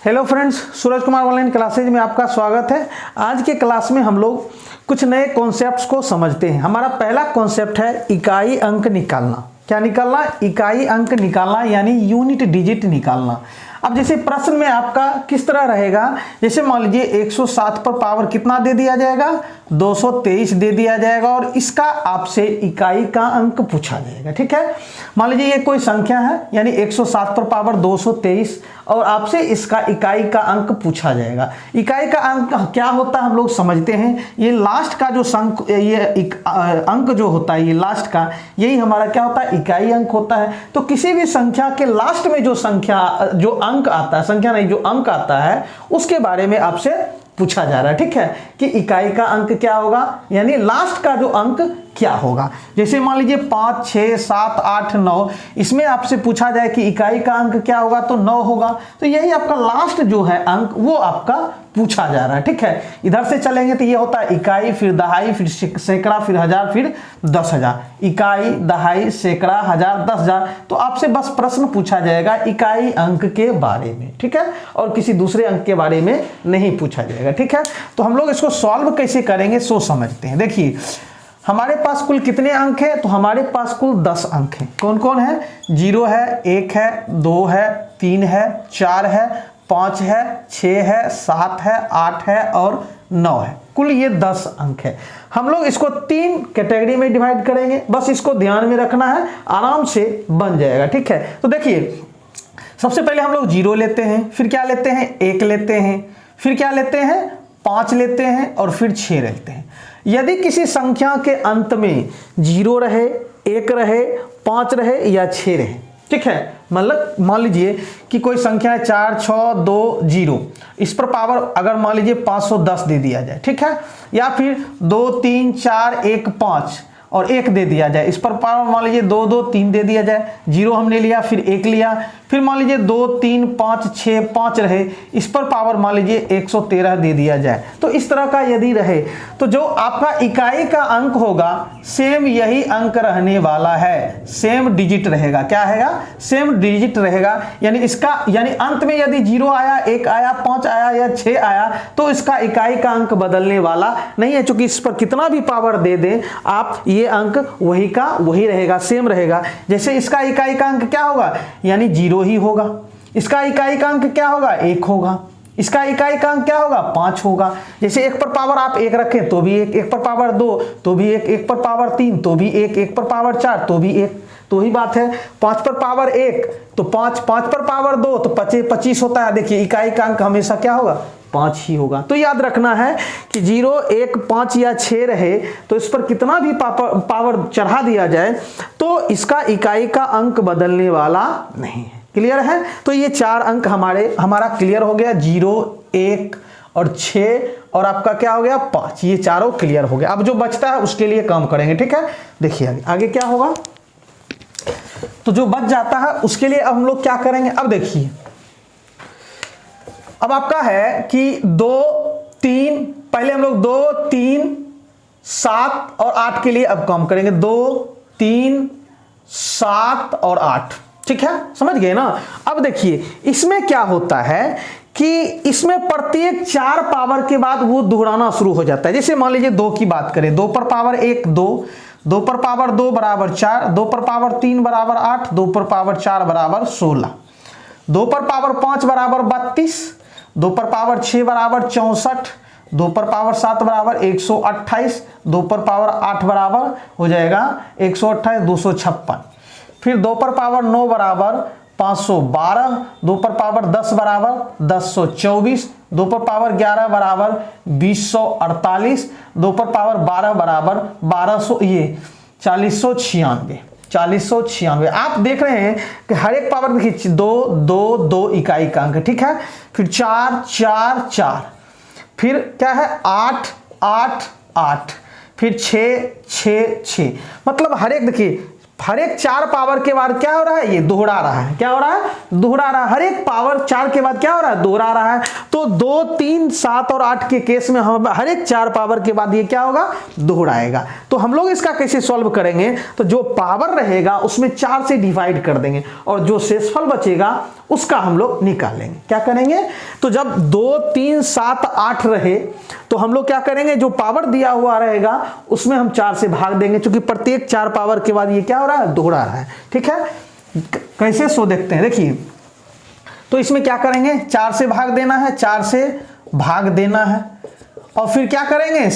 Hello friends, Suraj Kumar online classes में आपका स्वागत है। आज के क्लास में हम लोग कुछ नए कॉन्सेप्ट्स को समझते हैं। हमारा पहला कॉन्सेप्ट है इकाई अंक निकालना। क्या निकालना? इकाई अंक निकालना, यानी यूनिट डिजिट निकालना। अब जैसे प्रश्न में आपका किस तरह रहेगा, जैसे मान लीजिए 107 पर पावर कितना दे दिया जाएगा, 223 दे दिया जाएगा और इसका आपसे इकाई का अंक पूछा जाएगा। ठीक है, मान लीजिए ये कोई संख्या है, यानी 107 पर पावर 223 और आपसे इसका इकाई का अंक पूछा जाएगा। इकाई का अंक क्या होता है हम लोग समझते हैं। ये लास्ट का जो अंक जो होता है, ये लास्ट का, यही हमारा क्या होता है, इकाई अंक होता है। तो किसी भी संख्या के लास्ट में जो अंक आता है, संख्या नहीं, जो अंक आता है, उसके बारे में आपसे पूछा जा रहा है। ठीक है, कि इकाई का अंक क्या होगा, यानी लास्ट का जो अंक क्या होगा। जैसे मान लीजिए 5, 6, 7, 8, 9, इसमें आपसे पूछा जाए कि इकाई का अंक क्या होगा, तो 9 होगा। तो यही आपका लास्ट जो है अंक, वो आपका पूछा जा रहा है। ठीक है, इधर से चलेंगे तो ये होता है इकाई, फिर दहाई, फिर सैकड़ा, फिर हजार, फिर 10,000। इकाई, दहाई, सैकड़ा, हजार, 10,000। तो आपसे बस प्रश्न पूछा जाएगा इकाई अंक के बारे में। ठीक है, और किसी दूसरे अंक के बारे में नहीं पूछा जाएगा। ठीक है, तो हम लोग इसको सॉल्व कैसे करेंगे सो समझते हैं। देखिए हमारे पास कुल कितने अंक हैं, तो हमारे पास कुल 10 अंक हैं। कौन कौन है? 0 है, 1 है, 2 है, 3 है, 4 है, 5 है, 6 है, 7 है, 8 है और 9 है। कुल ये 10 अंक है। हम लोग इसको 3 कैटेगरी में डिवाइड करेंगे, बस इसको ध्यान में रखना है, आराम से बन जाएगा। ठीक है, तो देखिए सबसे पहले हम लोग 0 लेते हैं, फिर क्या लेते हैं, 1 लेते हैं, फिर क्या लेते हैं, 5 लेते हैं और फिर 6 लेते हैं। यदि किसी संख्या के अंत में 0 रहे, 1 रहे, 5 रहे या 6 रहे, ठीक है, मतलब मान लीजिए कि कोई संख्या है 4, 6, 2, 0, इस पर पावर अगर मान लीजिए 510 दे दिया जाए, ठीक है, या फिर 2, 3, 4, 1, 5 और 1 दे दिया जाए, इस पर पावर मान लीजिए 2, 2, 3 दे दिया जाए। 0 हमने लिया, फिर 1 लिया, फिर मान लीजिए 2, 3, 5, 6, 5 रहे, इस पर पावर मान लीजिए 113 दे दिया जाए। तो इस तरह का यदि रहे तो जो आपका इकाई का अंक होगा सेम यही अंक रहने वाला है, सेम डिजिट रहेगा। क्या रहेगा? सेम डिजिट रहेगा। यानी अंत में यदि 0 आया, 1 आया, 5 आया या 6 आया तो इसका इकाई का अंक बदलने वाला नहीं है, क्योंकि इस पर कितना भी पावर दे दें आप, ये अंक वही का वही रहेगा, सेम रहेगा। जैसे इसका इकाई का अंक क्या होगा, यानी 0 ही होगा। इसका इकाई का अंक क्या होगा, 1 होगा। इसका इकाई का अंक क्या होगा, 5 होगा। जैसे 1 पर पावर आप 1 रखें तो भी 1, 1 पर पावर 2 तो भी 1, 1 पर पावर 3 तो भी 1, 1 पर पावर 4 तो भी 1, तो ही बात है। 5 पर पावर 1 तो 5, 5 पर पावर 2 तो 25 होता है। देखिए इकाई का अंक हमेशा क्या होगा, 5 ही होगा। तो याद रखना है कि 0, 1, 5 या 6 रहे तो इस पर कितना भी पावर चढ़ा दिया जाए तो इसका इकाई का अंक बदलने वाला नहीं है। क्लियर है? तो ये 4 अंक हमारा क्लियर हो गया, 0, 1 और 6 और आपका क्या हो गया, 5। ये चारों क्लियर हो गया। अब जो बचता है उसके लिए काम करेंगे। ठीक है, देखिए आगे क्या होगा। तो जो बच जाता है उसके लिए अब हम लोग क्या करेंगे। अब देखिए, अब आपका है कि 2, 3, पहले हम लोग 2, 3, 7 और 8 के लिए अब काम करेंगे। 2, 3, 7 और 8। ठीक है, समझ गए ना। अब देखिए इसमें क्या होता है कि इसमें प्रत्येक 4 पावर के बाद वो दोहराना शुरू हो जाता है। जैसे मान लीजिए 2 की बात करें, 2 पर पावर 1 2, 2 पर पावर 2 बराबर 4, 2 पर पावर 3 बराबर 8, 2 पर पावर 4 बराबर 16, 2 पर पावर 5 बराबर 32, 2 पर पावर 6 बराबर 64, 2 पर पावर 7 बराबर 128, 2 पर पावर 8 बराबर हो जाएगा 128, 256, फिर 2 पर पावर 9 बराबर 512, 2 पर पावर 10 बराबर 1024, 2 पर पावर 11 बराबर 2048, 2 पर पावर 12 बराबर 4096। आप देख रहे हैं कि हर एक पावर देखिए 2, 2, 2 इकाई का अंक। ठीक है, फिर 4, 4, 4, फिर क्या है 8, 8, 8, फिर 6, 6, 6। मतलब हर एक देखिए हर एक 4 पावर के बाद क्या हो रहा है, ये दोहरा रहा है। क्या हो रहा है, दोहरा रहा है। हर एक पावर 4 के बाद क्या हो रहा है, दोहरा रहा है। तो 2, 3, 7 और 8 के केस में हम हर एक 4 पावर के बाद ये क्या होगा, दोहराएगा। तो हम लोग इसका कैसे सॉल्व करेंगे, तो जो पावर रहेगा उसमें 4 से डिवाइड कर देंगे और जो शेषफल बचेगा उसका हम लोग निकालेंगे। क्या करेंगे, तो जब 2, 3, 7, 8 रहे तो हम लोग क्या करेंगे, जो पावर दिया हुआ रहेगा उसमें हम 4 से भाग देंगे, क्योंकि प्रत्येक 4 पावर के बाद ये क्या हो रहा है, दोहरा रहा है। ठीक है, कैसे सो देखते हैं। देखिए, तो इसमें क्या करेंगे, 4 से भाग देना है, 4 से भाग देना है और फिर क्या करेंगे,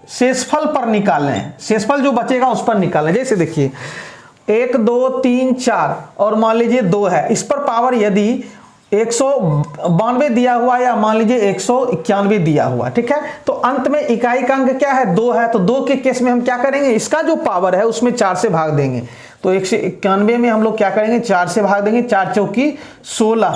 शेषफल पर निकालें, शेषफल जो बचेगा उस पर निकालें। जैसे देखिए 1, 2, 3, 4 और मान लीजिए 2 है, इस पर पावर यदि 192 दिया हुआ या मान लीजिए 191 दिया हुआ, ठीक है, तो अंत में इकाई का अंक क्या है, 2 है। तो 2 के केस में हम क्या करेंगे, इसका जो पावर है उसमें 4 से भाग देंगे। तो 191 में हम लोग क्या करेंगे, 4 से भाग देंगे, 4 चौकी 16,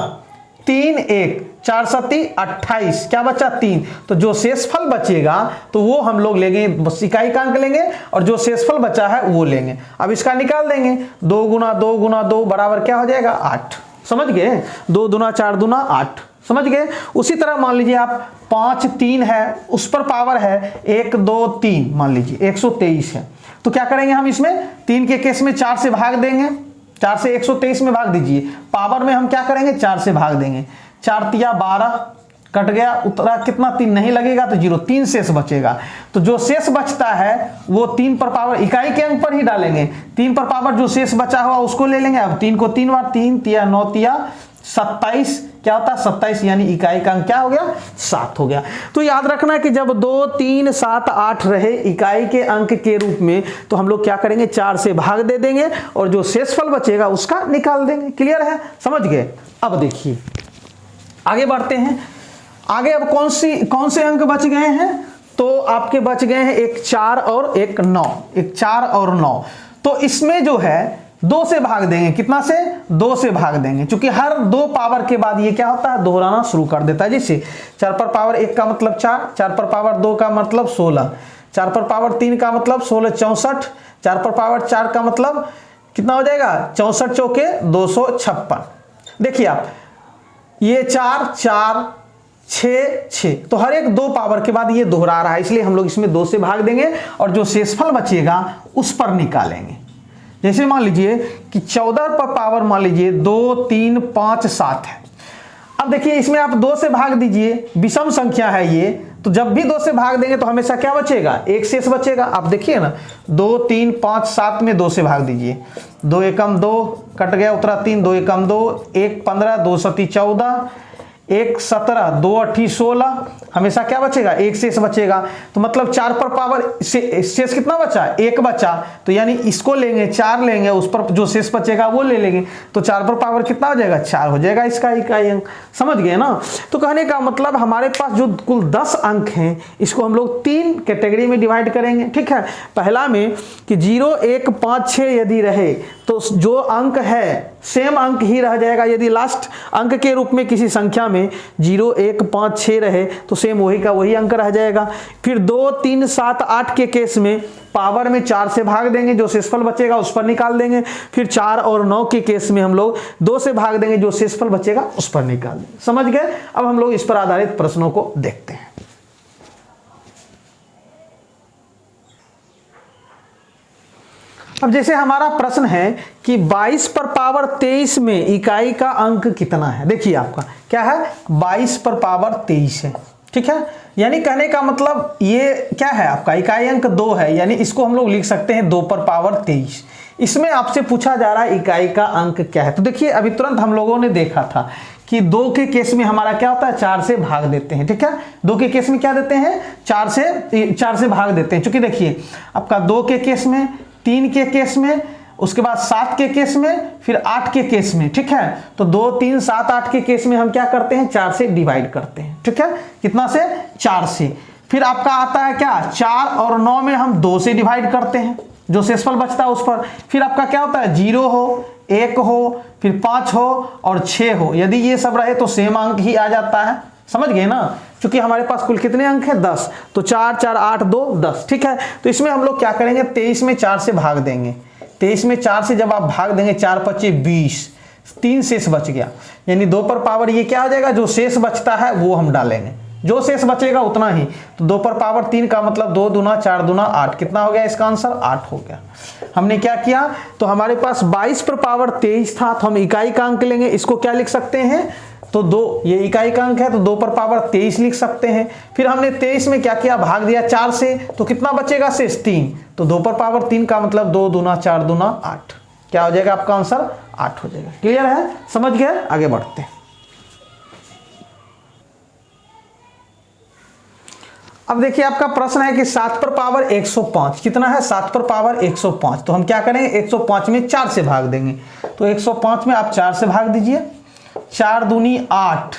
3, 1, 4 7 28, क्या बचा 3। तो जो शेषफल बचेगा तो वो हम लोग लेंगे, बस इकाई का अंक लेंगे और जो शेषफल बचा है वो लेंगे। अब इसका निकाल देंगे, 2 गुना 2 गुना 2 बराबर क्या हो जाएगा, 8। समझ गए, 2 दूना 4 दूना 8, समझ गए। उसी तरह मान लीजिए आप 5, 3 है, उस पर पावर है 1, 2, 3, मान लीजिए 123 है। तो क्या करेंगे हम इसमें 3 के केस में 4 से भाग देंगे, 4 से 123 में भाग दीजिए। पावर में हम क्या करेंगे, 4 से भाग देंगे, 4 तिया 12 कट गया, उतरा कितना 3 नहीं लगेगा तो 0, 3 शेष बचेगा। तो जो शेष बचता है वो 3 पर पावर इकाई के अंक पर ही डालेंगे, 3 पर पावर जो शेष बचा हुआ उसको ले लेंगे। अब 3 को 3 बार, 3 तिया 9 तिया 27, क्या होता है 27, यानी इकाई का अंक क्या हो गया, 7 हो गया। तो याद रखना कि जब 2, 3, 7, 8 रहे इकाई के अंक के रूप में तो हम लोग क्या करेंगे, 4 से भाग दे देंगे और जो शेषफल बचेगा उसका निकाल देंगे। क्लियर है, समझ गए। अब देखिए आगे बढ़ते हैं। आगे अब कौन से अंक बच गए हैं, तो आपके बच गए हैं एक 4 और एक 9, एक 4 और 9। तो इसमें जो है 2 से भाग देंगे, कितना से, 2 से भाग देंगे, क्योंकि हर 2 पावर के बाद ये क्या होता है, दोहराना शुरू कर देता है। जैसे 4 पर पावर 1 का मतलब 4, 4 पर पावर 2 का मतलब 16, 4 पर पावर 3 का मतलब 16 64, 4 पर पावर 4 का मतलब कितना हो जाएगा, 64 चौके 256। देखिए आप, ये 4 4 6 6, तो हर एक 2 पावर के बाद ये दोहरा रहा है, इसलिए हम लोग इसमें 2 से भाग देंगे और जो शेषफल बचेगा उस पर निकालेंगे। जैसे मान लीजिए कि 14 पर पावर मान लीजिए 2 3 5 7 है। अब देखिए इसमें आप 2 से भाग दीजिए, विषम संख्या है ये, तो जब भी 2 से भाग देंगे तो हमेशा क्या बचेगा, एक शेष बचेगा। आप देखिए ना, 2 3 5 7 में 2 से भाग दीजिए, 2 एकम 2 कट गया, उतरा 3, 2 एकम 2, 1 15, 2 सती 14, 1 17, 2 8 16, हमेशा क्या बचेगा, एक शेष बचेगा। तो मतलब 4 पर पावर शेष कितना बचा, 1 बचा, तो यानी इसको लेंगे, 4 लेंगे, उस पर जो शेष बचेगा वो ले लेंगे, तो 4 पर पावर कितना हो जाएगा, 4 हो जाएगा इसका इकाई अंक। समझ गए ना। तो कहने का मतलब हमारे पास जो कुल 10 अंक हैं इसको हम लोग 3 कैटेगरी में डिवाइड करेंगे। ठीक है, पहला में कि 0 1 5 6 यदि रहे तो जो अंक है सेम अंक ही रह जाएगा। यदि लास्ट अंक के रूप में किसी संख्या में 0 1 5 6 रहे तो सेम वही का वही अंक रह जाएगा। फिर 2 3 7 8 के केस में पावर में 4 से भाग देंगे, जो शेषफल बचेगा उस पर निकाल देंगे। फिर 4 और 9 के केस में हम लोग 2 से भाग देंगे, जो शेषफल बचेगा उस पर निकाल देंगे। समझ गए। अब हम लोग इस पर आधारित प्रश्नों को देखते हैं। अब जैसे हमारा प्रश्न है कि 22 पर पावर 23 में इकाई का अंक कितना है। देखिए आपका क्या है, 22 पर पावर 23 है। ठीक है, यानी कहने का मतलब ये क्या है, आपका इकाई अंक 2 है, यानी इसको हम लोग लिख सकते हैं 2 पर पावर 23। इसमें आपसे पूछा जा रहा है इकाई का अंक क्या है। तो देखिए अभी तुरंत हम लोगों ने देखा था कि 2 के केस में हमारा क्या होता है, 4 से भाग देते हैं। ठीक है, 2 के केस में क्या देते हैं, 4 से भाग देते हैं। चूंकि देखिए आपका 2 के केस में, 3 के केस में, उसके बाद 7 के केस में, फिर 8 के केस में। ठीक है, तो 2 3 7 8 के केस में हम क्या करते हैं, 4 से डिवाइड करते हैं। ठीक है, कितना से, 4 से। फिर आपका आता है क्या, 4 और 9 में हम 2 से डिवाइड करते हैं, जो शेषफल बचता है उस पर। फिर आपका क्या होता है, 0 हो, 1 हो, फिर 5 हो और 6 हो। यदि ये सब रहे तो सेम अंक ही आ जाता है। समझ गए ना, क्योंकि हमारे पास कुल कितने अंक हैं, 10। तो 4 4 8 2 10। ठीक है, तो इसमें हम लोग क्या करेंगे, 23 में 4 से भाग देंगे, 23 में 4 से जब आप भाग देंगे 4 पच्चे 20, 3 शेष बच गया, यानी 2 पर पावर ये क्या आ जाएगा, जो शेष बचता है वो हम डालेंगे, जो शेष बचेगा उतना ही। तो 2 पर पावर 3 का मतलब 2 दूना 4 दूना 8, कितना हो गया इसका आंसर 8 हो गया। हमने क्या किया, तो हमारे पास 22 पर पावर 23 था, तो हम इकाई का अंक लेंगे, इसको क्या लिख सकते हैं, तो 2, ये इकाई का अंक है तो 2 पर पावर 23 लिख सकते हैं। फिर हमने 23 में क्या किया, भाग दिया 4 से, तो कितना बचेगा शेष 3, तो 2 पर पावर 3 का मतलब 2 दूना 4 दूना 8, क्या हो जाएगा आपका आंसर 8 हो जाएगा। क्लियर है, समझ गए, आगे बढ़ते हैं। अब देखिए आपका प्रश्न है कि 7 पर पावर 105 कितना है, 7 पर पावर 105, तो हम क्या करेंगे 105 में 4 से भाग देंगे, तो 105 में आप 4 से भाग दीजिए, 4 दूनी 8,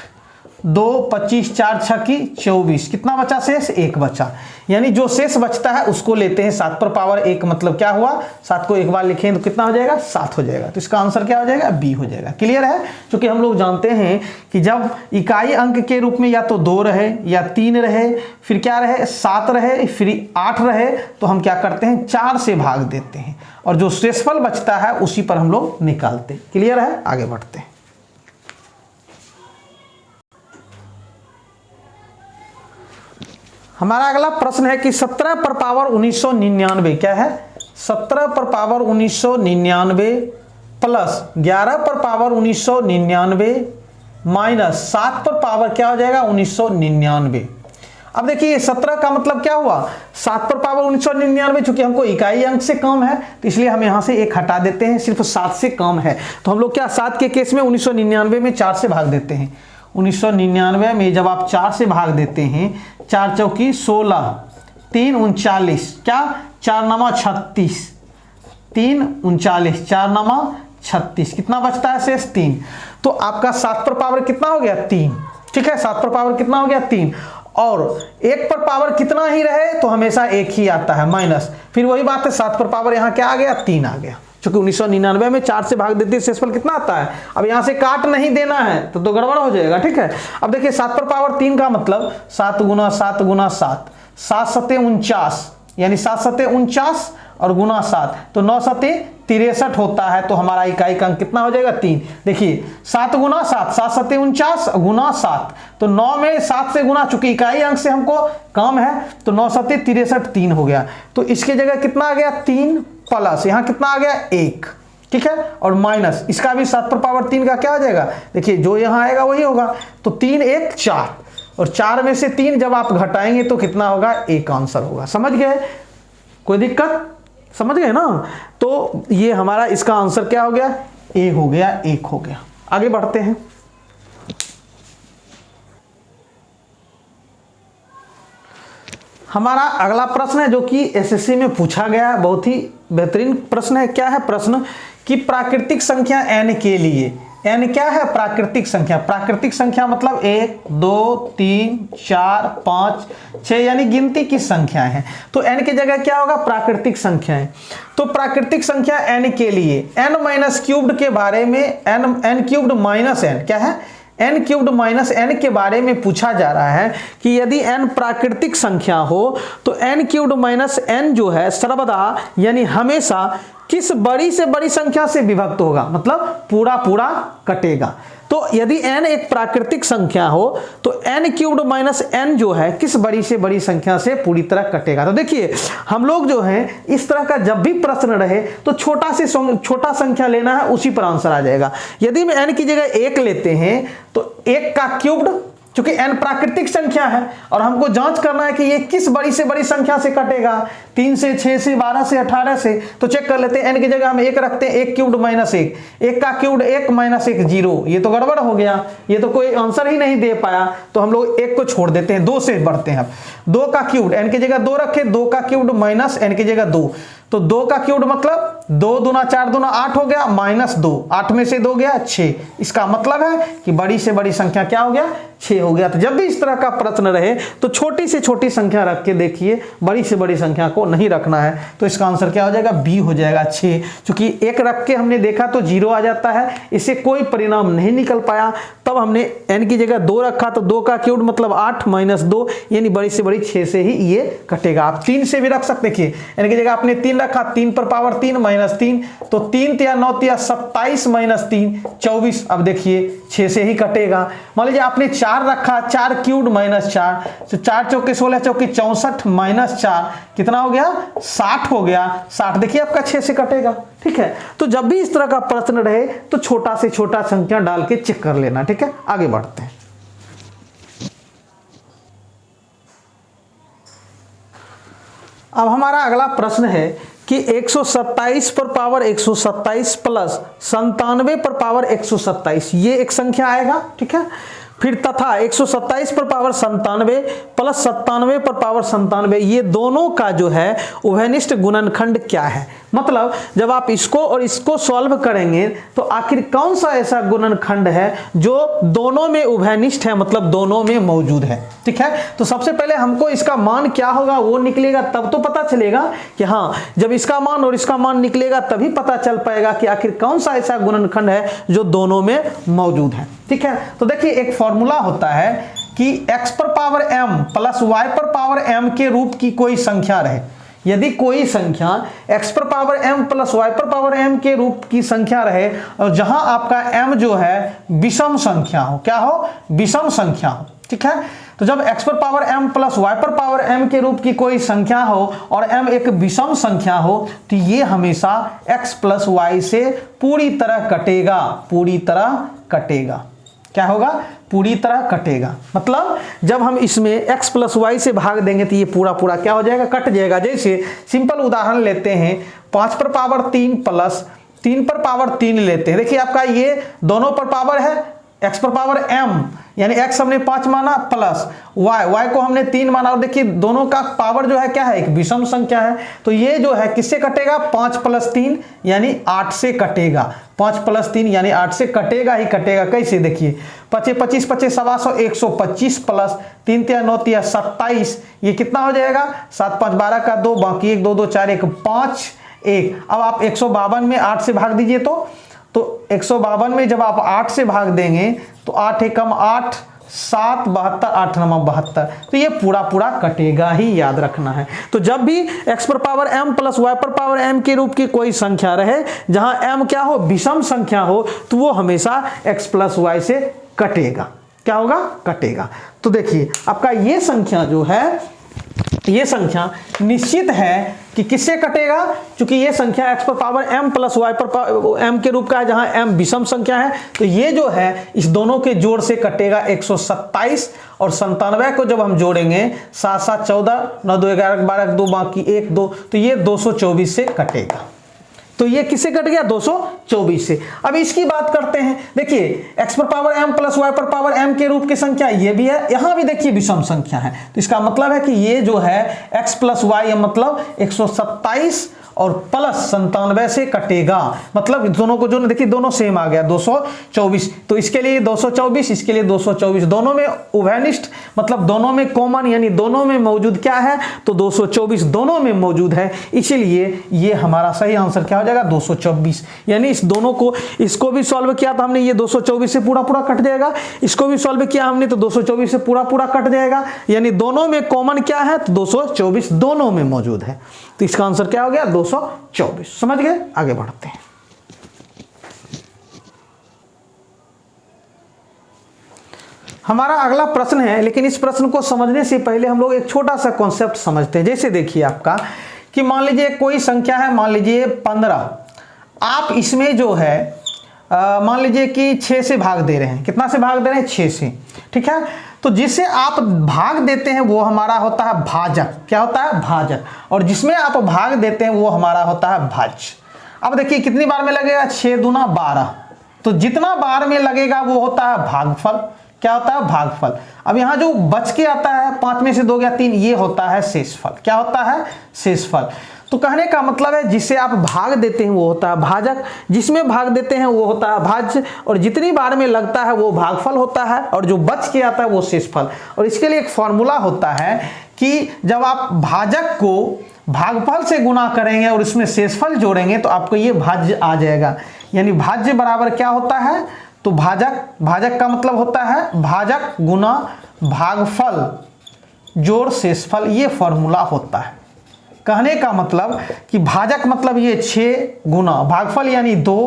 2 25 4 छकी 24, कितना बचा शेष 1 बचा, यानी जो शेष बचता है उसको लेते हैं। 7 पर पावर 1 मतलब क्या हुआ, 7 को एक बार लिखें तो कितना हो जाएगा 7 हो जाएगा, तो इसका आंसर क्या हो जाएगा बी हो जाएगा। क्लियर है, क्योंकि हम लोग जानते हैं कि जब इकाई अंक के रूप में या तो 2 रहे या 3 रहे, फिर क्या रहे 7 रहे, फिर 8 रहे, तो हम क्या करते हैं 4 से भाग देते हैं और जो शेषफल बचता है उसी पर हम लोग निकालते हैं। क्लियर है, आगे बढ़ते हैं। हमारा अगला प्रश्न है कि 17 पर पावर 1999 क्या है, 17 पर पावर 1999 प्लस 11 पर पावर 1999 माइनस 7 पर पावर क्या हो जाएगा 1999। अब देखिए 17 का मतलब क्या हुआ, 7 पर पावर 1999, चूंकि हमको इकाई अंक से कम है तो इसलिए हम यहां से 1 हटा देते हैं, सिर्फ 7 से कम है, तो हम लोग क्या 7 के केस में 1999 में 4 से भाग देते हैं। 1999 में जब आप 4 से भाग देते हैं, 4 चौकी 16, 3 39, क्या 4 नमा 36, 3 39, 4 नमा 36, कितना बचता है शेष 3, तो आपका 7 पर पावर कितना हो गया 3, ठीक है, 7 पर पावर कितना हो गया 3, और 1 पर पावर कितना ही रहे तो हमेशा 1 ही आता है माइनस, फिर वही बात है 7 पर पावर यहाँ क्या आ गया 3 आ गया, क्योंकि 1999 में 4 से भाग देते हैं शेषफल कितना आता है। अब यहां से काट नहीं देना है तो गड़बड़ हो जाएगा, ठीक है। अब देखिए 7 पर पावर 3 का मतलब 7 गुना 7 गुना 7, 7 सते 49, यानी 7 सते 49 और गुना 7, तो 9 सते 63 होता है, तो हमारा इकाई का अंक कितना हो जाएगा 3। देखिए 7 गुना 7, 7 सते 49 गुना 7, तो 9 में 7 से गुना, चूंकि इकाई अंक से हमको कम है तो 9 सते 63 3 हो गया, तो इसके जगह कितना आ गया 3 प्लस यहाँ कितना आ गया 1, ठीक है, और माइनस इसका भी 7 पर पावर 3 का क्या हो जाएगा, देखिए जो यहाँ आएगा वही होगा, तो 3 1 4, और 4 में से 3 जब आप घटाएंगे तो कितना होगा 1 आंसर होगा। समझ गए, कोई दिक्कत, समझ गए ना, तो ये हमारा इसका आंसर क्या हो गया ए हो गया, 1 हो गया। आगे बढ़ते हैं। हमारा अगला प्रश्न है जो कि एसएससी में पूछा गया है, बहुत ही बेहतरीन प्रश्न है। क्या है प्रश्न कि प्राकृतिक संख्या n के लिए, n क्या है प्राकृतिक संख्या, प्राकृतिक संख्या मतलब 1 2 3 4 5 6, यानी गिनती की संख्याएं हैं, तो n की जगह क्या होगा प्राकृतिक संख्याएं। तो प्राकृतिक संख्या n के लिए n माइनस क्यूब्ड के बारे में, n क्यूब्ड माइनस n क्या है, n क्यूब्ड माइनस n के बारे में पूछा जा रहा है कि यदि n प्राकृतिक संख्या हो तो n क्यूब्ड माइनस n जो है सर्वदा यानी हमेशा किस बड़ी से बड़ी संख्या से विभक्त होगा, मतलब पूरा पूरा कटेगा। तो यदि n एक प्राकृतिक संख्या हो तो n क्यूब्ड माइनस n जो है किस बड़ी से बड़ी संख्या से पूरी तरह कटेगा। तो देखिए हम लोग जो है इस तरह का जब भी प्रश्न रहे तो छोटा से छोटा संख्या लेना है, उसी पर आंसर आ जाएगा। यदि हम n की जगह 1 लेते हैं तो 1 का क्यूब्ड, क्योंकि n प्राकृतिक संख्या है और हमको जांच करना है कि ये किस बड़ी से बड़ी संख्या से कटेगा, 3 से 6 से 12 से 18 से, तो चेक कर लेते हैं। n की जगह हम 1 रखते हैं, 1 क्यूब्ड माइनस 1, 1 का क्यूब्ड 1 माइनस 1 0, ये तो गड़बड़ हो गया, ये तो कोई आंसर ही नहीं दे पाया, तो हम लोग 1 को छोड़ देते हैं, 2 से बढ़ते हैं। अब 2 का क्यूब्ड, n की जगह 2 रखे, 2 का क्यूब्ड माइनस n की जगह 2, तो 2 का क्यूब्ड मतलब 2 दूना 4 दूना 8 हो गया, माइनस 2, 8 में से 2 गया 6, इसका मतलब है कि बड़ी से बड़ी संख्या क्या हो गया 6 हो गया। तो जब भी इस तरह का प्रश्न रहे तो छोटी से छोटी संख्या रख के देखिए, बड़ी से बड़ी संख्या को नहीं रखना है, तो इसका आंसर क्या हो जाएगा बी हो जाएगा 6। क्योंकि 1 रख के हमने देखा तो 0 आ जाता है, इससे कोई परिणाम नहीं निकल पाया, तब हमने n की जगह 2 रखा, तो 2 का क्यूब्ड मतलब 8 माइनस 2, यानी बड़ी से बड़ी 6 से ही ये कटेगा। आप 3 से भी रख सकते, देखिए n की जगह आपने 3 3 रखा, 3 पर पावर 3 -3, तो 3 तिया 9 तिया 27 -3 24। अब देखिए 6 से ही कटेगा। मान लीजिए आपने 4 रखा, 4 क्यूब -4, तो 4 चौके 16 चौके 64 -4 कितना हो गया? 60 हो गया। 60 देखिए आपका 6 से कटेगा। ठीक है, तो जब भी इस तरह का प्रश्न रहे तो छोटा से छोटा संख्या डाल के चेक कर लेना। ठीक है, आगे बढ़ते हैं। अब हमारा अगला प्रश्न है कि 127 पर पावर 127 प्लस 97 पर पावर 127 ये एक संख्या आएगा। ठीक है, फिर तथा 127 पर पावर 97 प्लस 97 पर पावर 97 ये दोनों का जो है उभयनिष्ठ गुणनखंड क्या है? मतलब जब आप इसको और इसको सॉल्व करेंगे तो आखिर कौन सा ऐसा गुणनखंड है जो दोनों में उभयनिष्ठ है, मतलब दोनों में मौजूद है। ठीक है, तो सबसे पहले हमको इसका मान क्या होगा वो निकलेगा, तब तो पता चलेगा कि हाँ, जब इसका मान और इसका मान निकलेगा तभी पता चल पाएगा कि आखिर कौन सा ऐसा गुणनखंड है जो दोनों में मौजूद है। ठीक है, तो देखिए एक फॉर्मूला होता है कि x पर पावर m प्लस y पर पावर m के रूप की कोई संख्या रहे। यदि कोई संख्या x पर पावर m प्लस y पर पावर m के रूप की संख्या रहे और जहां आपका m जो है विषम संख्या हो, क्या हो? विषम संख्या हो। ठीक है, तो जब x पर पावर m प्लस y पर पावर m के रूप की कोई संख्या हो और m एक विषम संख्या हो तो ये हमेशा x प्लस y से पूरी तरह कटेगा। पूरी तरह कटेगा। क्या होगा? पूरी तरह कटेगा। मतलब जब हम इसमें x प्लस वाई से भाग देंगे तो ये पूरा पूरा क्या हो जाएगा? कट जाएगा। जैसे सिंपल उदाहरण लेते हैं, 5 पर पावर 3 प्लस 3 पर पावर 3 लेते हैं। देखिए आपका ये दोनों पर पावर है, x पर पावर m यानी x हमने 5 माना प्लस y को हमने 3 माना, और देखिए दोनों का पावर जो है क्या है? एक विषम संख्या है। तो ये जो है किससे कटेगा? 5 प्लस 3 यानी 8 से कटेगा। 5 प्लस 3 यानी 8 से कटेगा ही कटेगा। कैसे? देखिए 25 25 25 सवा 125 प्लस 3 तिया 9 तिया 27, ये कितना हो जाएगा? 7 5 12 का 2, बाकी 1 2 2 4 1 5 1। अब आप 152 में 8 से भाग दीजिए तो 152 में जब आप 8 से भाग देंगे तो 8 एकम 8 7 72 8 9 72, तो ये पूरा पूरा कटेगा ही, याद रखना है। तो जब भी x पर पावर m प्लस y पर पावर m के रूप की कोई संख्या रहे जहां m क्या हो? विषम संख्या हो, तो वो हमेशा x प्लस y से कटेगा। क्या होगा? कटेगा। तो देखिए आपका ये संख्या जो है, ये संख्या निश्चित है कि किससे कटेगा? क्योंकि ये संख्या x पर पावर m प्लस y पर m के रूप का है जहां m विषम संख्या है, तो ये जो है इस दोनों के जोड़ से कटेगा। 127 और 97 को जब हम जोड़ेंगे 7 7 14 9 2 11 12 2 बाकी 1 2, तो ये 224 से कटेगा। तो ये किससे कट गया? 224 से। अब इसकी बात करते हैं। देखिए x पर पावर m प्लस y पर पावर m के रूप की संख्या ये भी है, यहां भी देखिए विषम संख्या है, तो इसका मतलब है कि ये जो है x प्लस y मतलब 127 और प्लस 97 से कटेगा। मतलब दोनों को जो देखिए दोनों सेम आ गया 224, तो इसके लिए 224, इसके लिए 224, दोनों में उभयनिष्ठ मतलब दोनों में कॉमन यानी दोनों में मौजूद क्या है? तो 224 दोनों में मौजूद है, इसीलिए ये हमारा सही आंसर क्या हो जाएगा? 224। यानी इस दोनों को, इसको भी सॉल्व किया तो हमने ये 224 से पूरा पूरा कट जाएगा, इसको भी सॉल्व किया हमने तो 224 से पूरा पूरा कट जाएगा, यानी दोनों में कॉमन क्या है? तो 224 दोनों में मौजूद है। तो इसका आंसर क्या हो गया? 224। समझ गए? आगे बढ़ते हैं। हमारा अगला प्रश्न है, लेकिन इस प्रश्न को समझने से पहले हम लोग एक छोटा सा कॉन्सेप्ट समझते हैं। जैसे देखिए आपका कि मान लीजिए कोई संख्या है, मान लीजिए 15, आप इसमें जो है मान लीजिए कि 6 से भाग दे रहे हैं। कितना से भाग दे रहे हैं? 6 से। ठीक है, तो जिसे आप भाग देते हैं वो हमारा होता है भाजक। क्या होता है? भाजक। और जिसमें आप भाग देते हैं वो हमारा होता है भाज्य। अब देखिए कितनी बार में लगेगा? 6 दूना 12, तो जितना बार में लगेगा वो होता है भागफल। क्या होता है? भागफल। अब यहां जो बच के आता है 5 में से 2 गया 3, ये होता है शेषफल। क्या होता है? शेषफल। तो कहने का मतलब है जिसे आप भाग देते हैं वो होता है भाजक, जिसमें भाग देते हैं वो होता है भाज्य, और जितनी बार में लगता है वो भागफल होता है, और जो बच के आता है वो शेषफल। और इसके लिए एक फॉर्मूला होता है कि जब आप भाजक को भागफल से गुना करेंगे और इसमें शेषफल जोड़ेंगे तो आपको ये भाज्य आ जाएगा। यानी भाज्य बराबर क्या होता है? तो भाजक का मतलब होता है भाजक गुना भागफल जोड़ शेषफल, ये फॉर्मूला होता है। कहने का मतलब कि भाजक मतलब ये 6 गुना भागफल यानी 2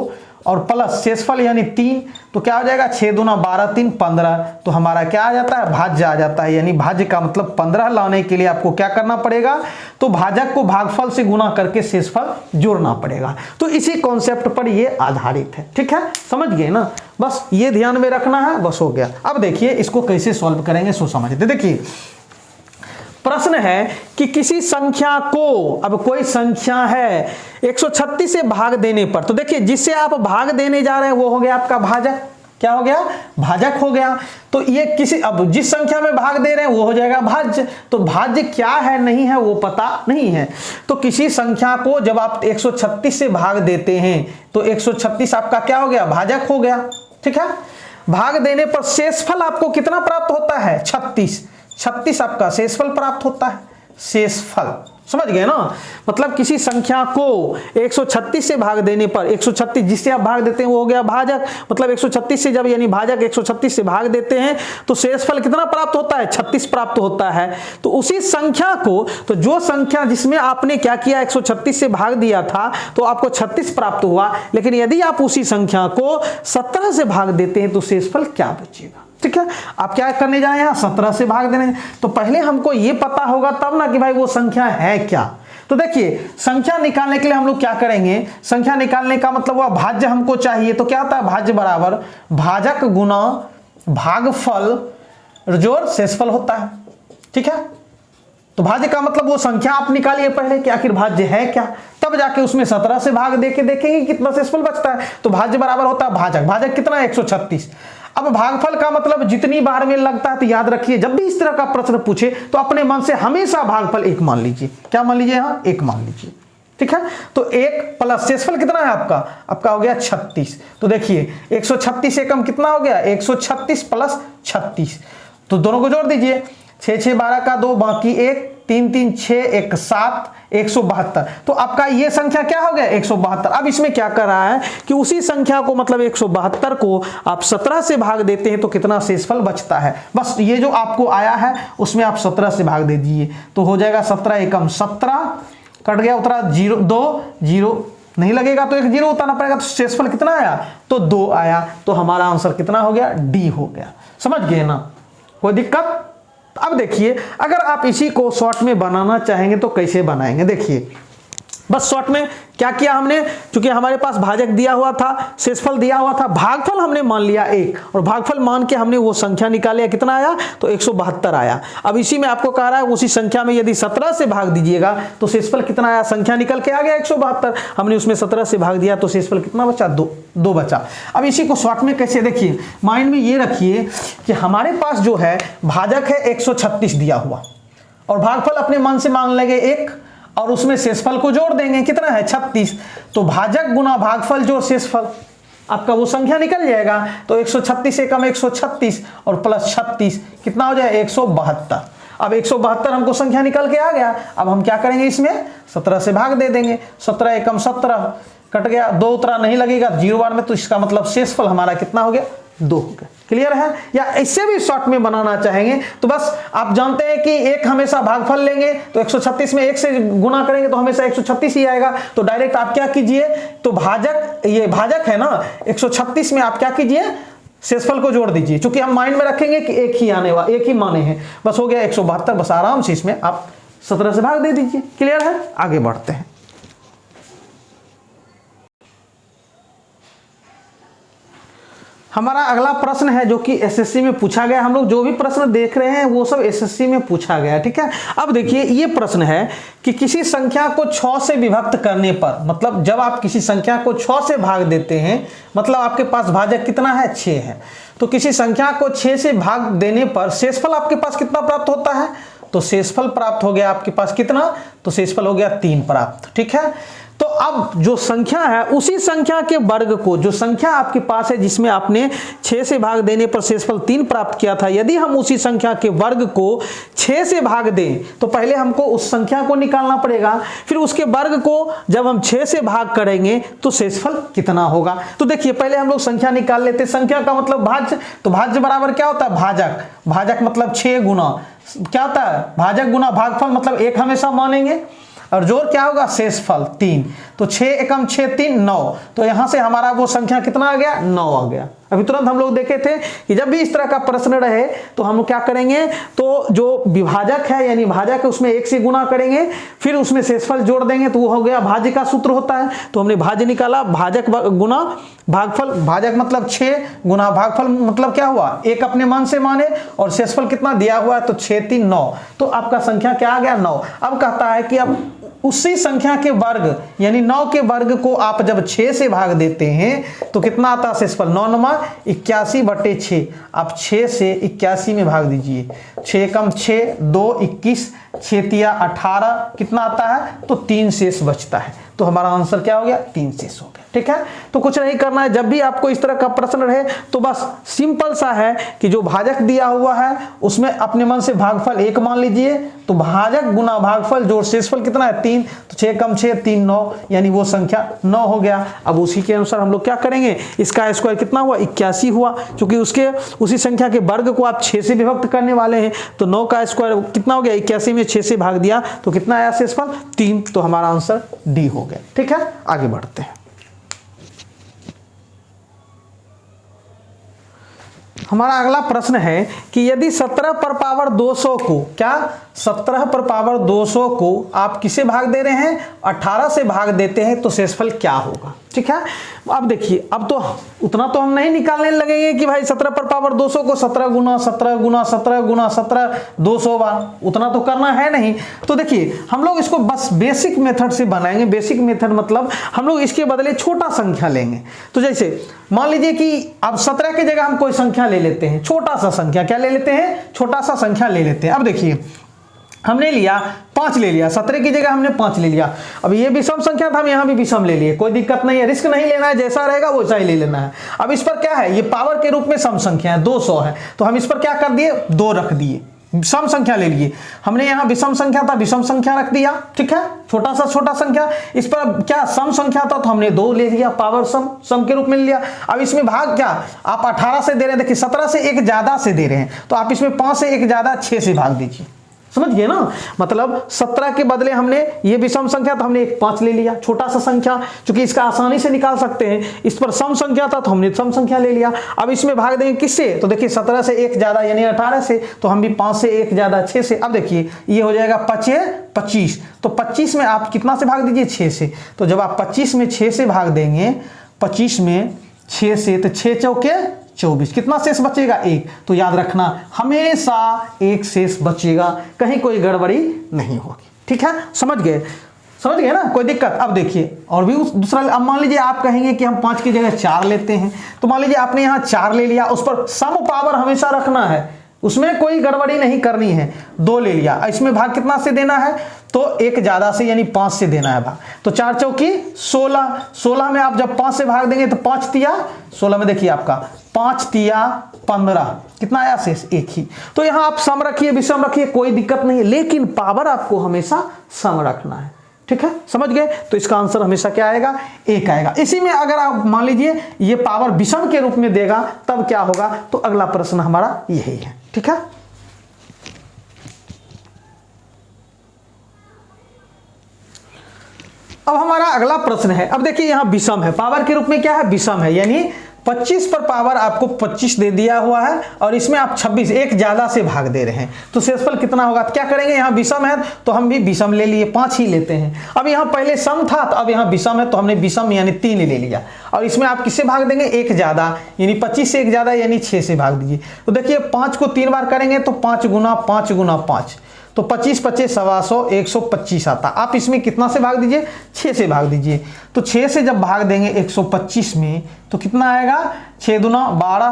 और प्लस शेषफल यानी 3, तो क्या हो जाएगा 6 दूना 12 3 15, तो हमारा क्या आ जाता है भाज्य आ जाता है। यानी भाज्य का मतलब 15 लाने के लिए आपको क्या करना पड़ेगा, तो भाजक को भागफल से गुना करके शेषफल जोड़ना पड़ेगा। तो इसी कॉन्सेप्ट पर ये आधारित है। ठीक है, समझ गए ना, बस ये ध्यान में रखना है, बस हो गया। अब देखिए इसको कैसे सॉल्व करेंगे सो समझते। देखिए प्रश्न है कि किसी संख्या को, अब कोई संख्या है 136 से भाग देने पर, तो देखिए जिससे आप भाग देने जा रहे हैं वो हो गया आपका भाजक। क्या हो गया, भाजक हो गया। तो ये किसी, अब जिस संख्या में भाग दे रहे हैं वो हो जाएगा भाज्य। तो भाज्य क्या है नहीं है वो पता नहीं है, तो किसी संख्या को जब आप 136 से भाग देते हैं तो 136 आपका क्या हो गया, भाजक हो गया। ठीक है, भाग देने पर शेषफल आपको कितना प्राप्त होता है, 36 आपका शेषफल प्राप्त होता है। शेषफल समझ गए ना, मतलब किसी संख्या को 136 से भाग देने पर, 136 जिससे आप भाग देते हैं वो हो गया भाजक, मतलब 136 से जब यानी भाजक 136 से भाग देते हैं तो शेषफल कितना प्राप्त होता है, 36 प्राप्त होता है। तो उसी संख्या को, तो जो संख्या जिसमें आपने क्या किया 136 से भाग दिया था तो आपको 36 प्राप्त हुआ, लेकिन यदि आप उसी संख्या को 17 से भाग देते हैं तो शेषफल क्या बचेगा। ठीक है, आप क्या करने जाए यहाँ 17 से भाग देने, तो पहले हमको ये पता होगा तब ना कि भाई वो संख्या है क्या। तो देखिए संख्या निकालने के लिए हम लोग क्या करेंगे, संख्या निकालने का मतलब वह भाज्य हमको चाहिए, तो क्या होता है भाज्य बराबर भाजक गुना भागफल जोड़ शेषफल होता है। ठीक है, तो भाज्य का मतलब वो संख्या आप निकालिए पहले कि आखिर भाज्य है क्या, तब जाके उसमें 17 से भाग देके देखेंगे कितना शेषफल बचता है। तो भाज्य बराबर होता है भाजक, भाजक कितना है 136। अब भागफल का मतलब जितनी बार में लगता है, तो याद रखिए जब भी इस तरह का प्रश्न पूछे तो अपने मन से हमेशा भागफल 1 मान लीजिए। क्या मान लीजिए, यहां 1 मान लीजिए। ठीक है, तो 1 प्लस शेषफल कितना है आपका हो गया 36। तो देखिए 136 से कम कितना हो गया, 136 प्लस 36, तो दोनों को जोड़ दीजिए, 6 6 12 का 2 बाकी 1, 3 3 6 1 7, 172। तो आपका ये संख्या क्या हो गया 172। अब इसमें क्या कर रहा है कि उसी संख्या को मतलब 172 को आप 17 से भाग देते हैं तो कितना शेषफल बचता है, बस ये जो आपको आया है उसमें आप 17 से भाग दे दीजिए, तो हो जाएगा 17 एकम 17, कट गया उतरा 0 2 0 नहीं लगेगा तो 1 0 उतारना पड़ेगा, तो शेषफल कितना आया, तो 2 आया। तो हमारा आंसर कितना हो गया, डी हो गया। समझ गए ना, कोई दिक्कत। अब देखिए अगर आप इसी को शॉर्ट में बनाना चाहेंगे तो कैसे बनाएंगे, देखिए बस शॉर्ट में क्या किया हमने, क्योंकि हमारे पास भाजक दिया हुआ था, शेषफल दिया हुआ था, भागफल हमने मान लिया 1 और भागफल मान के हमने वो संख्या निकालिया, कितना आया, तो 172 आया। अब इसी में आपको कह रहा है उसी संख्या में यदि 17 से भाग दीजिएगा तो शेषफल कितना आया, संख्या निकल के आ गया 172, हमने उसमें 17 से भाग दिया तो शेषफल कितना बचा, 2 बचा। अब इसी को शॉर्ट में कैसे, देखिए माइंड में ये रखिए कि हमारे पास जो है भाजक है 136 दिया हुआ और भागफल अपने मन से मान लेंगे 1 और उसमें शेषफल को जोड़ देंगे, कितना है 36, तो भाजक गुना भागफल जोड़ शेषफल आपका वो संख्या निकल जाएगा। तो 136 से कम 136 और प्लस 36 कितना हो जाए 172। अब 172 हमको संख्या निकल के आ गया, अब हम क्या करेंगे इसमें 17 से भाग दे देंगे, 17 एकम 17 कट गया, 2 उतरा नहीं लगेगा 0 बार में, तो इसका मतलब शेषफल हमारा कितना हो गया, 2 हो गया। क्लियर है, या इससे भी शॉर्ट में बनाना चाहेंगे तो बस आप जानते हैं कि 1 हमेशा भागफल लेंगे, तो 136 में 1 से गुना करेंगे तो हमेशा 136 ही आएगा। तो डायरेक्ट आप क्या कीजिए, तो भाजक, ये भाजक है ना 136 में आप क्या कीजिए, शेषफल को जोड़ दीजिए, क्योंकि हम माइंड में रखेंगे कि 1 ही आने वाला, 1 ही माने हैं, बस हो गया 172, बस आराम से इसमें आप 17 से भाग दे दीजिए। क्लियर है, आगे बढ़ते हैं। हमारा अगला प्रश्न है जो कि एसएससी में पूछा गया, हम लोग जो भी प्रश्न देख रहे हैं वो सब एसएससी में पूछा गया। ठीक है, अब देखिए ये प्रश्न है कि किसी संख्या को 6 से विभक्त करने पर, मतलब जब आप किसी संख्या को 6 से भाग देते हैं, मतलब आपके पास भाजक कितना है 6 है, तो किसी संख्या को 6 से भाग देने पर शेषफल आपके पास कितना प्राप्त होता है, तो शेषफल प्राप्त हो गया आपके पास कितना, तो शेषफल हो गया 3 प्राप्त। ठीक है, तो अब जो संख्या है उसी संख्या के वर्ग को, जो संख्या आपके पास है जिसमें आपने 6 से भाग देने पर शेषफल 3 प्राप्त किया था, यदि हम उसी संख्या के वर्ग को 6 से भाग दें तो पहले हमको उस संख्या को निकालना पड़ेगा, फिर उसके वर्ग को जब हम 6 से भाग करेंगे तो शेषफल कितना होगा। तो देखिए पहले हम लोग संख्या निकाल लेते हैं, संख्या का मतलब भाज्य, तो भाज्य बराबर क्या होता है, भाजक, भाजक मतलब 6 गुना क्या होता है, भाजक गुना भागफल मतलब 1 हमेशा मानेंगे। और जोड़ क्या होगा, शेषफल 3। तो 6 एकम 6 3 9, तो यहां से हमारा वो संख्या कितना आ गया, 9 आ गया। अभी तुरंत हम लोग देखे थे कि जब भी इस तरह का प्रश्न रहे तो हम लोग क्या करेंगे, तो जो विभाजक है यानी भाजक है उसमें 1 से गुना करेंगे, फिर उसमें शेषफल जोड़ देंगे, तो वो हो गया भाज्य का सूत्र होता है। तो हमने भाज्य निकाला, भाजक गुना भागफल, भाजक मतलब 6 गुना भागफल मतलब क्या हुआ, 1 अपने मन से माने और शेषफल कितना दिया हुआ है, तो 6 3 9, तो आपका संख्या क्या आ गया, 9। अब कहता है कि अब उसी संख्या के वर्ग यानी 9 के वर्ग को आप जब 6 से भाग देते हैं तो कितना आता है शेषफल, 9 9 81/6। आप 6 से 81 में भाग दीजिए, 6 कम 6 2 21, 6 तिया 18, कितना आता है, तो 3 शेष बचता है। तो हमारा आंसर क्या हो गया, 3 शेष हो गया। ठीक है, तो कुछ नहीं करना है, जब भी आपको इस तरह का प्रश्न रहे तो बस सिंपल सा है कि जो भाजक दिया हुआ है उसमें अपने मन से भागफल 1 मान लीजिए, तो भाजक गुना भागफल जोड़ शेषफल कितना है, 3, तो 6 कम 6 3 9, यानी वो संख्या 9 हो गया। अब उसी के अनुसार हम लोग क्या करेंगे, इसका स्क्वायर कितना हुआ, 81 हुआ, क्योंकि उसके उसी संख्या के वर्ग को आप 6 से विभक्त करने वाले हैं, तो 9 का स्क्वायर कितना हो गया, 81 में 6 से भाग दिया तो कितना आया शेषफल, 3। तो हमारा आंसर डी हो गया। ठीक है, आगे बढ़ते हैं। हमारा अगला प्रश्न है कि यदि 17 पर पावर 200 को, क्या 17 पर पावर 200 को आप किसे भाग दे रहे हैं, 18 से भाग देते हैं, तो शेषफल क्या होगा। ठीक है, अब देखिए, अब तो उतना तो हम नहीं निकालने लगेंगे कि भाई 17 पर पावर 200 को 17 गुना 17 गुना 17 गुना 17 200 बार, उतना तो करना है नहीं। तो देखिए हम लोग इसको बस बेसिक मेथड से बनाएंगे। बेसिक मेथड मतलब हम लोग इसके बदले छोटा संख्या लेंगे। तो जैसे मान लीजिए कि अब 17 की जगह हम कोई संख्या ले लेते हैं, छोटा सा संख्या, क्या ले लेते हैं, छोटा सा संख्या ले लेते हैं। अब देखिए हमने लिया 5 ले लिया, 17 की जगह हमने 5 ले लिया। अब ये विषम संख्या था, हम यहाँ भी विषम ले लिए, कोई दिक्कत नहीं है, रिस्क नहीं लेना है, जैसा रहेगा वैसा ही ले लेना है। अब इस पर क्या है, ये पावर के रूप में सम संख्या है, 200 है, तो हम इस पर क्या कर दिए, 2 रख दिए, सम संख्या ले लिए। हमने यहाँ विषम संख्या था, विषम संख्या रख दिया। ठीक है, छोटा सा छोटा संख्या, इस पर क्या सम संख्या था, तो हमने 2 ले लिया, पावर सम के रूप में लिया। अब इसमें भाग क्या, आप 18 से दे रहे हैं, देखिए 17 से 1 ज्यादा से दे रहे हैं, तो आप इसमें 5 से 1 ज्यादा 6 से भाग दीजिए। समझ गए ना, मतलब 17 के बदले हमने ये विषम संख्या तो हमने 5 ले लिया, छोटा सा संख्या, क्योंकि इसका आसानी से निकाल सकते हैं। इस पर सम संख्या था तो हमने सम संख्या ले लिया। अब इसमें भाग देंगे किससे, तो देखिए 17 से 1 ज्यादा यानी 18 से, तो हम भी 5 से 1 ज्यादा 6 से। अब देखिए ये हो जाएगा 25, तो 25 में आप कितना से भाग दीजिए, 6 से। तो जब आप 25 में 6 से भाग देंगे, 25 में 6 से, तो 6 चौके 24, कितना शेष बचेगा, 1। तो याद रखना हमेशा 1 शेष बचेगा, कहीं कोई गड़बड़ी नहीं होगी। ठीक है, समझ गए ना, कोई दिक्कत। अब देखिए और भी दूसरा, अब मान लीजिए आप कहेंगे कि हम 5 की जगह 4 लेते हैं, तो मान लीजिए आपने यहाँ 4 ले लिया, उस पर सम पावर हमेशा रखना है, उसमें कोई गड़बड़ी नहीं करनी है। 2 ले लिया, इसमें भाग कितना से देना है, तो 1 ज्यादा से यानी 5 से देना है भाग। तो 4 चौकी 16, 16 में आप जब 5 से भाग देंगे तो 5 तिया 16 में देखिए आपका 5 तिया 15, कितना आया शेष, 1 ही। तो यहां आप सम रखिए, विषम रखिए, कोई दिक्कत नहीं है, लेकिन पावर आपको हमेशा सम रखना है। ठीक है, समझ गए। तो इसका आंसर हमेशा क्या आएगा, 1 आएगा। इसी में अगर आप मान लीजिए ये पावर विषम के रूप में देगा तब क्या होगा, तो अगला प्रश्न हमारा यही है। ठीक है, अब हमारा अगला प्रश्न है, अब देखिए यहां विषम है, पावर के रूप में क्या है, विषम है, यानी 25 पर पावर आपको 25 दे दिया हुआ है और इसमें आप 26 1 ज्यादा से भाग दे रहे हैं, तो शेषफल कितना होगा। तो क्या करेंगे, यहाँ विषम है तो हम भी विषम ले लिए, 5 ही लेते हैं। अब यहाँ पहले सम था तो अब यहाँ विषम है तो हमने विषम यानी 3 ले लिया, और इसमें आप किससे भाग देंगे, 1 ज्यादा, यानी 25 से 1 ज्यादा यानी 6 से भाग दीजिए। तो देखिए 5 को 3 बार करेंगे तो 5 गुना 5 गुना 5, तो 25 25 125 125 आता। आप इसमें कितना से भाग दीजिए, 6 से भाग दीजिए। तो 6 से जब भाग देंगे 125 में तो कितना आएगा, 6 दूना 12,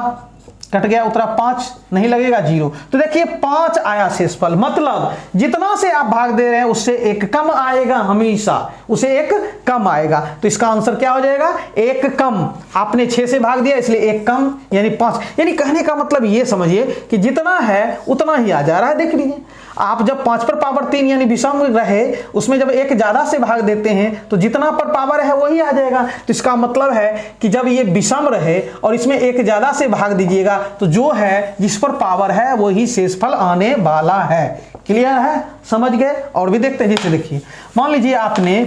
कट गया, उतरा 5, नहीं लगेगा 0। तो देखिए 5 आया शेषफल, मतलब जितना से आप भाग दे रहे हैं उससे 1 कम आएगा, हमेशा उसे 1 कम आएगा। तो इसका आंसर क्या हो जाएगा, 1 कम। आपने 6 से भाग दिया इसलिए 1 कम यानी 5, यानी कहने का मतलब ये समझिए कि जितना है उतना ही आ जा रहा है। देख लीजिए आप जब 5 पर पावर 3 यानी विषम रहे, उसमें जब 1 ज्यादा से भाग देते हैं तो जितना पर पावर है वही आ जाएगा। तो इसका मतलब है कि जब ये विषम रहे और इसमें 1 ज्यादा से भाग दीजिएगा तो जो है जिस पर पावर है वही शेषफल आने वाला है। क्लियर है, समझ गए। और भी देखते हैं, जैसे देखिए मान लीजिए आपने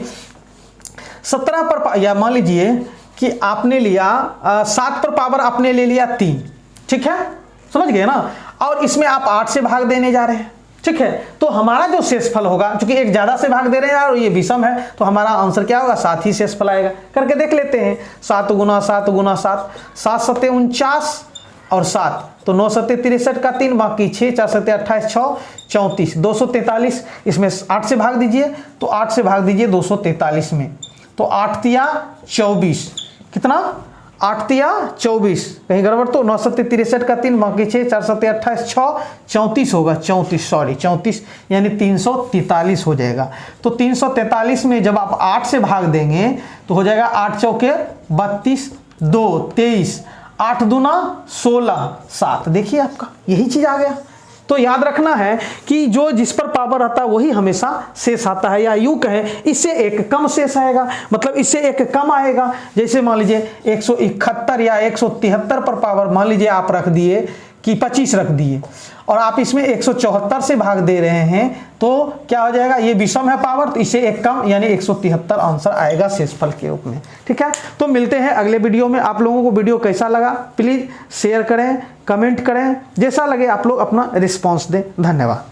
17 पर, या मान लीजिए कि आपने लिया 7 पर पावर आपने ले लिया 3, ठीक है, समझ गए ना, और इसमें आप 8 से भाग देने जा रहे हैं, ठीक है। तो हमारा जो शेषफल होगा, क्योंकि एक ज्यादा से भाग दे रहे हैं और ये विषम है, तो हमारा आंसर क्या होगा, 7 ही शेषफल आएगा। करके देख लेते हैं, 7 गुना 7 गुना 7, 7 सत्ते 49 और 7, तो 9 सत्ते 63 का 3, बाकी 6, 4 सत्ते 28, 6 34, 243। इसमें 8 से भाग दीजिए, तो 8 से भाग दीजिए 243 में, तो 8 तिया 24, कितना 8 तिया 24, कहीं गड़बड़ तो 9 सत्ते 63 का 3, बाकी 6, 4 सत्ते 28, 6 34 होगा, 34 यानी 343 हो जाएगा। तो 343 में जब आप 8 से भाग देंगे तो हो जाएगा 8 चौके 32, 2 23, 8 दूना 16, 7। देखिए आपका यही चीज आ गया। तो याद रखना है कि जो जिस पर पावर आता है वही हमेशा शेष आता है, या यूं कहें इससे एक कम शेष आएगा, मतलब इससे एक कम आएगा। जैसे मान लीजिए 171 या 173 पर पावर मान लीजिए आप रख दिए कि 25 रख दिए, और आप इसमें 174 से भाग दे रहे हैं, तो क्या हो जाएगा, ये विषम है पावर, तो इससे एक कम यानी 173 आंसर आएगा शेषफल के रूप में, ठीक है। तो मिलते हैं अगले वीडियो में। आप लोगों को वीडियो कैसा लगा प्लीज शेयर करें, कमेंट करें, जैसा लगे आप लोग अपना रिस्पॉन्स दें। धन्यवाद।